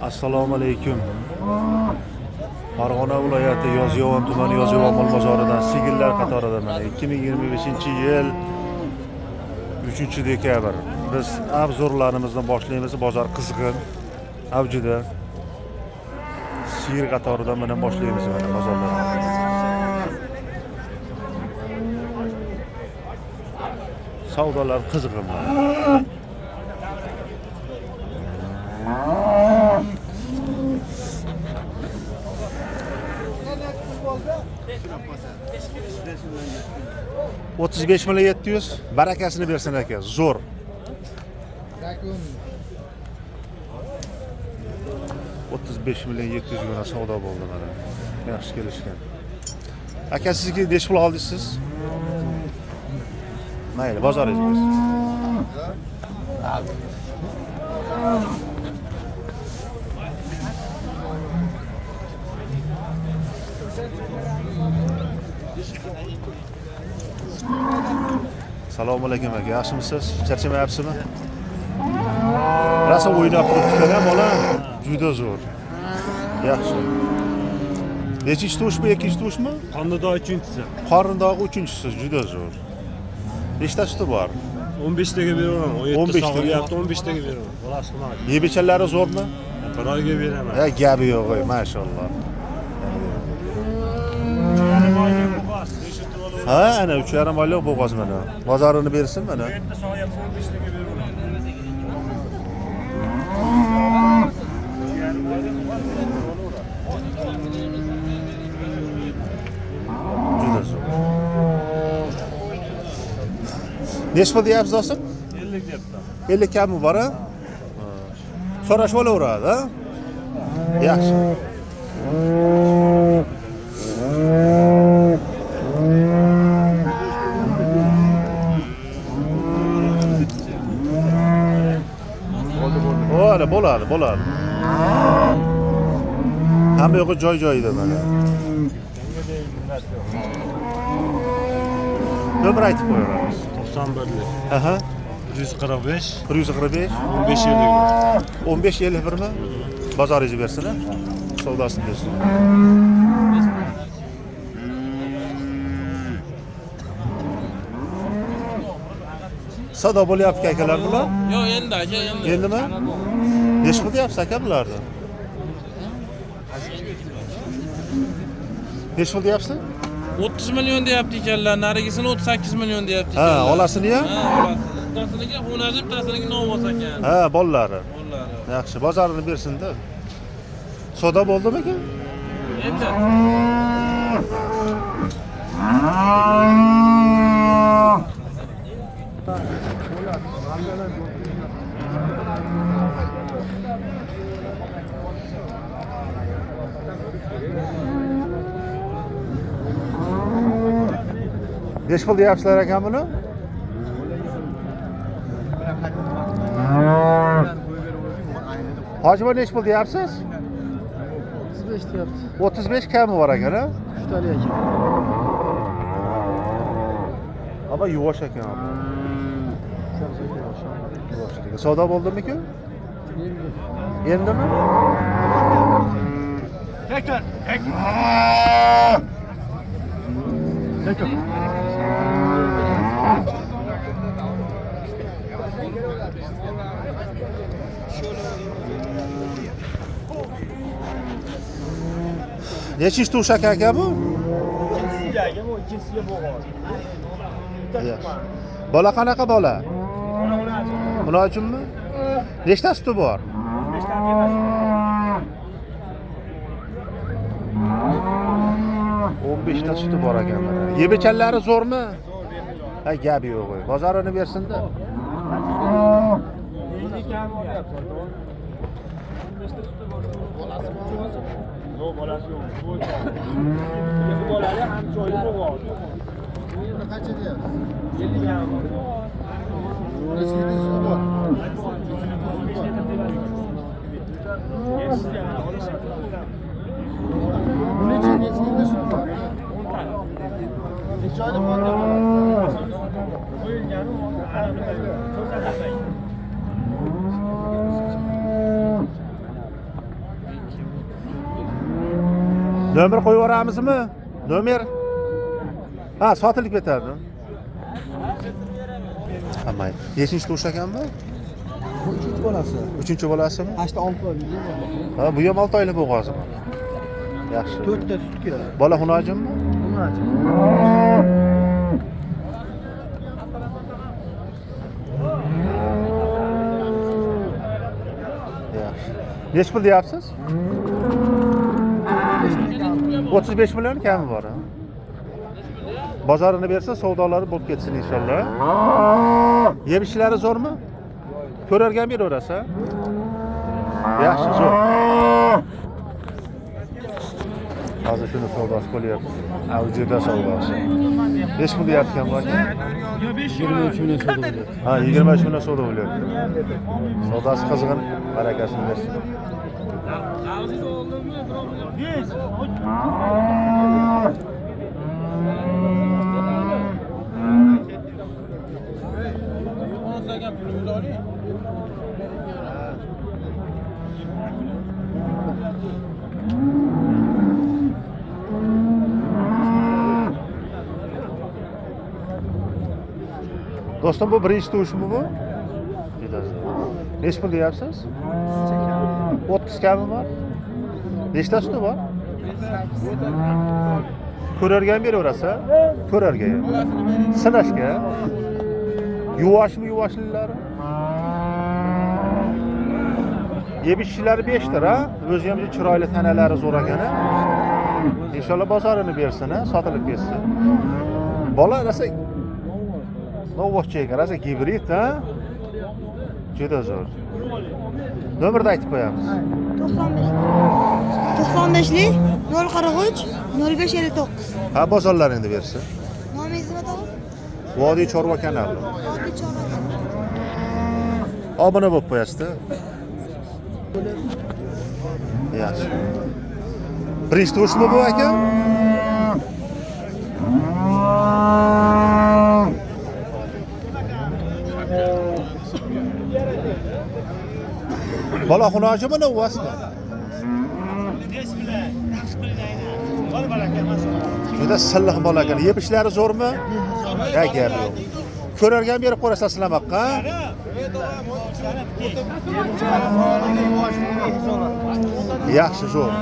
Assalomu alaykum. Farg'ona viloyati Yozyovon tumani Yozyovon mol bozoridan sigirlar qatorida mana 2025-yil 3-dekabr biz obzorlarimizni boshlaymiz. Bozor qizg'in, avjida. Sigir qatoridan mana boshlaymiz mana bozorlarni. Savdolar qizg'in. $35.700 barakasini bersin aka, zo'r. $35.700 ga savdo bo'ldi mana. Yaxshi kelishgan. Aka sizga necha pul oldingiz? Mayli, bozoringiz. Assalomu alaykum aka, yaxshimisiz? Charchamayapsizmi? Rosa o'ynab turibdi-ku bola, juda zo'r. Yaxshi. Nechinchi tushmi, ikkinchi tushmi? Qornidagi 3-si. Qornidagi 3-si, juda zo'r. Nechta suti bor? 15 taga beraman. 17 sog'ayapti, 15 taga beraman. Bolasi qilmadi. Yebechalari zo'rmi? Bir oyga beraman. Ha, gapi yo'q, mashallah. Ha, ana 3,5 oylik bo'g'oz mana. Bozorini bersin mana. 17 sog'ayapti, 15 taga beraman. Juda zo'r. Necha pul deyapsiz do'stim? 50 deyapti. 50 kami bor ha? So'rashib olaveradi, ha? Yaxshi. Bo'ladi. Hamma yo'qi joy-joyida mana. Nomer aytib qo'yamiz. 91lik. Aha. 145. 145. 15.51 mi? Bozoringiz bersin, ha? Savdosini bersin. Savdo bo'lyapti akalar bular? Yo'q, endi aka, endi. Endimi? Necha pul deyapsiz aka bularni? Necha pul deyapsiz? 30 million deyapti ekanlar, narigisini 38 million deyapti Ha, ekanlar. olasini-ya? Ha, olasi. Bittasiniga xunajib, bittasiniga novvoz ekan. Ha, bolalari. Bollari. Yaxshi, bozorini bersin-da. Savdo bo'ldimi aka? Endi. Necha pul deyapsizlar ekan buni? Hojiboy necha pul deyapsiz? 35 deyapti. 35 kami bor ekan, ha? 3 tali ekan. Ama yuvosh ekan. Yuvosh ekan. Savdo bo'ldimi-ku? Endimi? Tekrar. Nechinchi tush aka bu? İkincisiga bo'g'oz. Bola qanaqa bola? Munojimmi? Nechta suti bor? 15 ta suti bor ekan mana. Yebechanlari zo'rmi? Ha, gapi yo'q. Bozorini bersin-da. Bolasi yo'q. Bu bolalar ham joyi bo'g'oz. Qancha deyapsiz? 50 kami bor. Necha suti bor? Necha suti bor? 10 ta. Necha oyda bor? Qo'yilgani ko'rsatilmaydi. Nomer qo'yib yuboramizmi? Nomer. Ha, sotilib ketadi. Amayli. Yeshinchi tug'ish ekanmi? Bu uchinchi bolasi. Uchinchi bolasimi? 6 oylik. Ha, bu ham 6 oylik bo'g'ozi. Yaxshi. 4 ta sutga. Bola xunojimmi? Xunoji. Yaxshi. Nech pul deyapsiz? 35 million kami bor. Bozorini bersa, savdolari bo'lib ketsin inshaalloh. Yem ishlari zo'rmi? Ko'rargan beraverasa. Yaxshi, zo'r. Hozir shuni savdosi bo'lyapti. Avjida savdosi. Nech pul deyotgan bu aka? 23 million savdo bo'lyapti. Ha, 23 million savdo bo'lyapti. Savdosi qizg'in, barakasini bersin. Do'stim, bu birinchi tug'ishmi bu? Nech pul deyapsiz? 30 kami bor. Nechta suti bor? Ko'rargan beraverasa, ko'rarga. Sinashga. Yuvoshmi, yuvoshlilari? Yebishchilari 5 ta, o'zi ham chiroyli tanalari zo'r ekan. Inshaalloh bozorini bersin, sotilib ketsin. Bola rasa Novvochcha ekan, rasa gibrid, ha? Juda zo'r. Nomerni aytib qo'yamiz. 95lik 043 0559. Ha, bozorlaringni bersin. Nomingizni ayting. Vodiy Chorva kanali. Obuna bo'lib qo'yasiz-da. Yaxshi. Birinchi tug'ishmi bu aka? Bola xunojimi, novvasmi? Juda silliq bola ekan. Yeb ishlari zo'rmi? Ya, gap yo'q. Ko'rargan berib qo'yasizlar silamoqqa. Yaxshi, zo'r.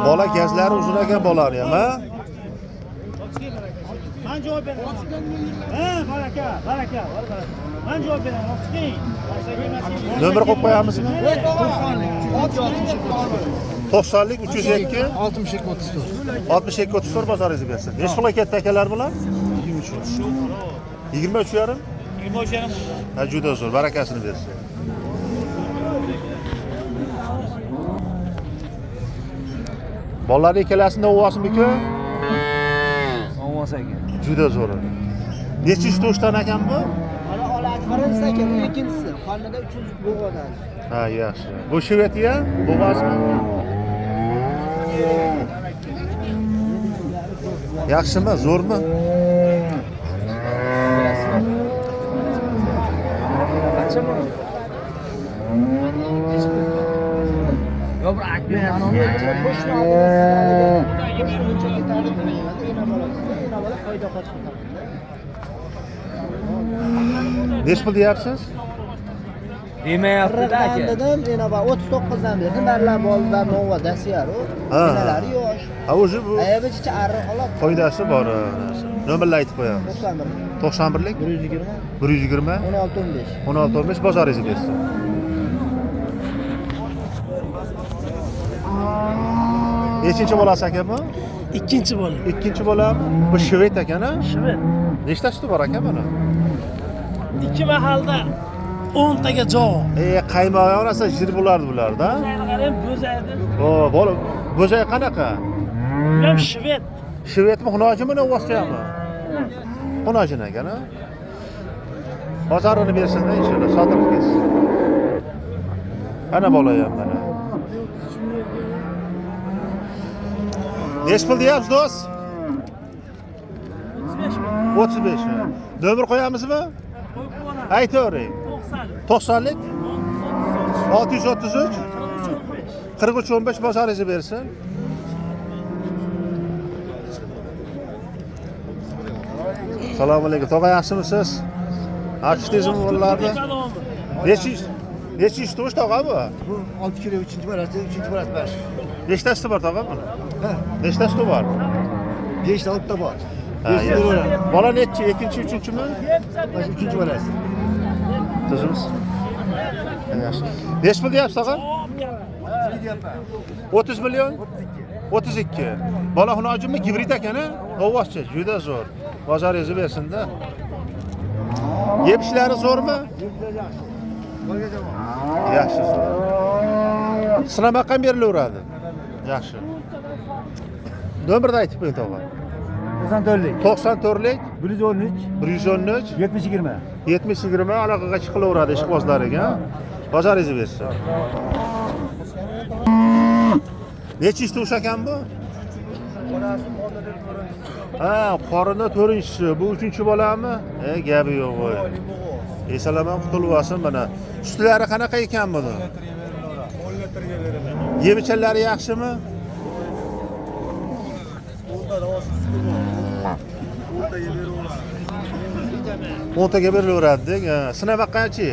Bola gazlari uzun ekan bolani ham, ha? Ben cevap vereyim. He, baraka. Ben cevap vereyim. Nomer qo'yib qo'yamizmi? 90lik 302 62 34. 62 34 bozoringizni bersin. Nech pulga ketdi akalar bular? 23 yarim? 23 yarim. Ha, juda zo'r, barakasini bersin. Bolalar ikkalasini ovosmi-ku? Olmasa ekan. Juda zo'r. Nechinchi to'shdan ekan bu? Mana birinchisi ekan, bu ikkinchisi. Qornida 300 bo'g'odan. Ha, yaxshi. Bu Shvetiya, bo'g'azmi? Yaxshimi, zo'rmi? Yo, bir akbin Nech pul deyapsiz? demayapti-da aka. Dedim, yana bor 39 dan berdim. Barlar bolalar nova dasiyar u. Enalari yosh. Ha, o'zi bu Ayabichi arri olib foydasi bor. Nomerni aytib qo'yamiz. 91 91lik 120 120 16 15. 16 15 bozoringizni bersin. Nechinchi bolasi aka bu? İkinci bola. Ikkinchi bolami? Bu Shvet ekan-a? Shvet. Nechta suti bor aka buni? 2 mahalda 10 taga javob. Qaymoq orasa jir bo'lardi bularda. Qarang, bo'zaydi. O, bola, bo'zay qanaqa? Bu ham shvet. Shvetmi, xunojimi, novvoschami? Xunojin ekan-a? Bozorini bersin-da, inshaalloh sotilib ketsin. Ana bola ham mana. Nech pul deyapsiz, do'st? 35 mi? Nomer qo'yamizmi? Aytavering. 90lik 633 43-15 bozoringizni bersin. Assalomu alaykum. Tog'a yaxshimisiz? Achishdingizmi bolalarni? Nechi ish to'sh tog'a bu? Bu 6 kilo 3-chi bolasi, 3-chi bolasi 5. Nechtasi bor tog'a buni? Ha, Nechtasi bor? 5 ta oltita bor. Ha, yaxshi. Bola nechi? Ikkinchi, uchinchimi? Mana 3-chi bolasi. Tuzimiz. Yaxshi. Nech pul deyapsiz tog'a? 30 million? 32. Bola xunojimi gibrid ekan-a? Ovozchi, juda zo'r. Bozoringizni bersin-da. Yeb ishlari zo'rmi? Yaxshi, zo'r. Sinama qam berilaveradi. Yaxshi. Nomerni aytib qo'ying tog'a. 94lik. 94lik 113 113 70-20. 70-20 aloqaga chiqilaveradi ishqibozlariga. Bozoringizni bersin. Necha ish to'sh ekan bu? Ha, qorini 4-chi. Bu 3-chi bolami? Gapi yo'q voy. Esalaman qutulib olsin mana. Ustlari qanaqa ekan buni? 10 litrga beraman. Yemichanlari yaxshimi? O'ntaga berilaveradi-dek. Sinab qancha?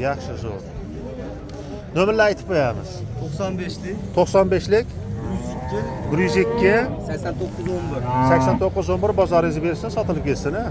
Yaxshi zo'r. Nomerni aytib qo'yamiz. 95lik 95lik 102 8911. 8911 bozoringizni bersin, sotilib ketsin-a.